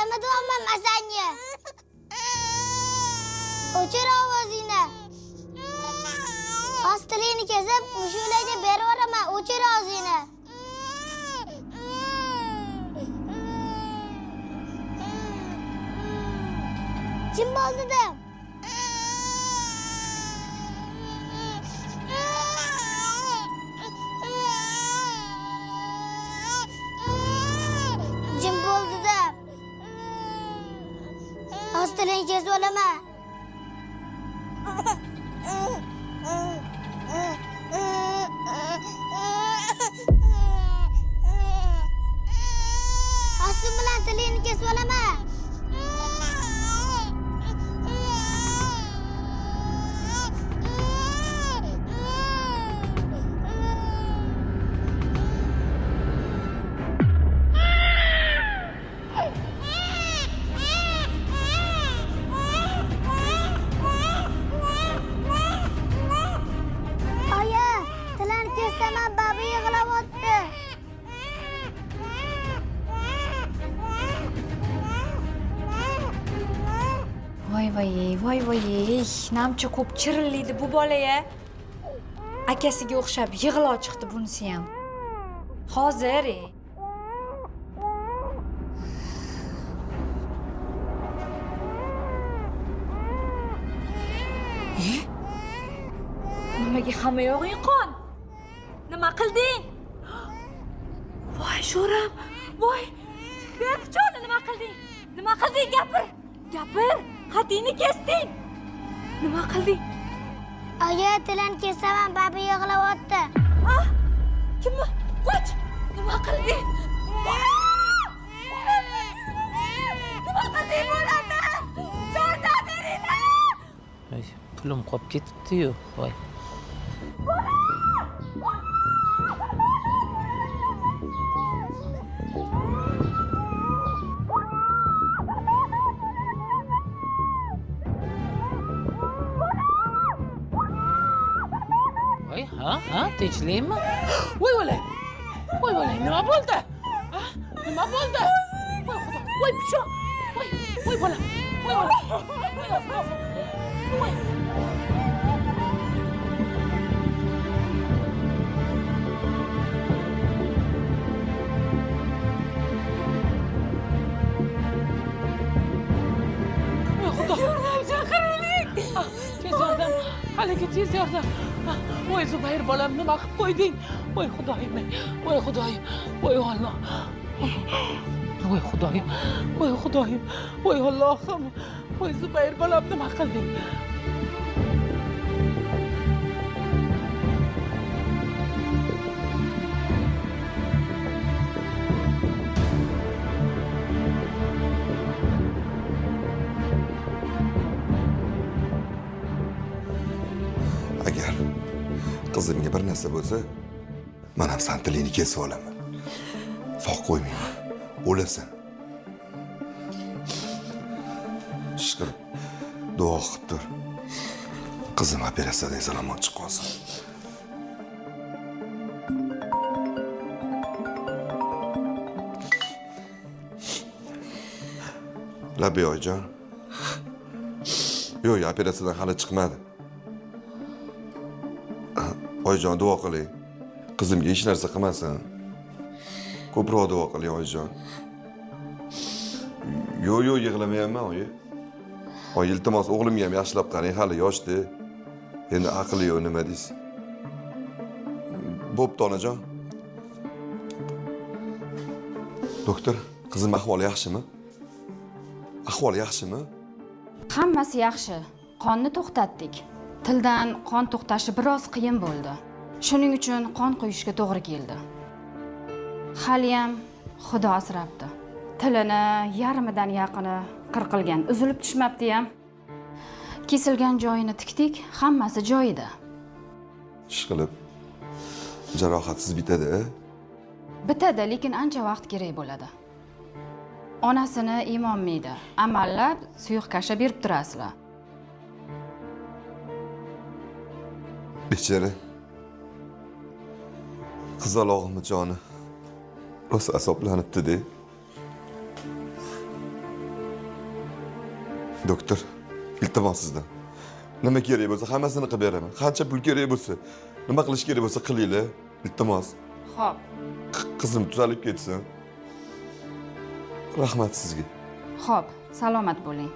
Eshitmadim masangni. O'chir ovozingni. Hostilingni kesib, mushularga berib yuboraman. O'chir ovozingni. Kim bo'ldi dedim? Jim bo'ldi dedim. Hostilingni kesib olaman. Hostim bilan tilingni kesib olaman. Voy, namcha ko'p chirillaydi bu bola-ya. Akasiga o'xshab yig'lo chiqdi bunisi ham. Hozir. Nimaga hamma yog'ing qon? Nima qilding? Voy sho'ram, voy. Berpichoni nima qilding? Nima qilding? Gapir. Xatingni kesding. Nima qilding? Agar tilini kessaman, babi yig'layapti. Kimni? Qoch! Nima qilding? Nima qilding bo'ladi? Yordam beringlar! Pulim qolib ketibdi-yu, voy. Ha, tinchlikmi? Voy bola, nima bo'ldi? Nima bo'ldi? Voy pichoq. Voy bola. Haligi tez yordam. Voy Zubayr bolam, nima qilib qo'yding? Voy xudoyim. Voy Alloh. Voy Allohim. Voy Zubayr bolam, nima qilding? Agar qizimga bir narsa bo'lsa, men ham san tilingni kesib olaman. Sog' qo'ymayman. O'lasan. Ishqilib, duo qilib tur. Qizim operatsiyadan salomon chiqib qolsin. Labi oyijon. Yo'q, operatsiyadan hali chiqmadi. Oyijon, duo qiling. Qizimga hech narsa qilmasin. Ko'proq duo qiling, oyijon. Yo'q, yig'lamayapman, oyi. Oyi, iltimos o'g'limga ham yaxshilab qarang, hali yoshdi. Endi aqli yo'q, nima deysiz? Bo'pti, onajon. Doktor, qizim ahvoli yaxshimi? Hammasi yaxshi. Qonni to'xtatdik. Tildan qon to'xtashi biroz qiyin bo'ldi. Shuning uchun qon quyishga to'g'ri keldi. Hali ham Xudo asrabdi. Tilini yarmidan yaqini qirqilgan, uzilib tushmabdi ham. Kesilgan joyini tikdik, hammasi joyida. Ishqilib, jarohatsiz bitadi. Bitadi, lekin ancha vaqt kerak bo'ladi. Onasini iymonmaydi. Amallab suyuq kasha berib turasizlar. Bechara. Qizalog'imni joni rosa asablanibdi-de. doktor, iltimos sizdan. Nima kerak bo'lsa hammasini qilib beraman. Qancha pul kerak bo'lsa, nima qilish kerak bo'lsa qilinglar. Iltimos. Xo'p, Qizim tuzalib ketsin. Rahmat sizga. xo'p, salomat bo'ling.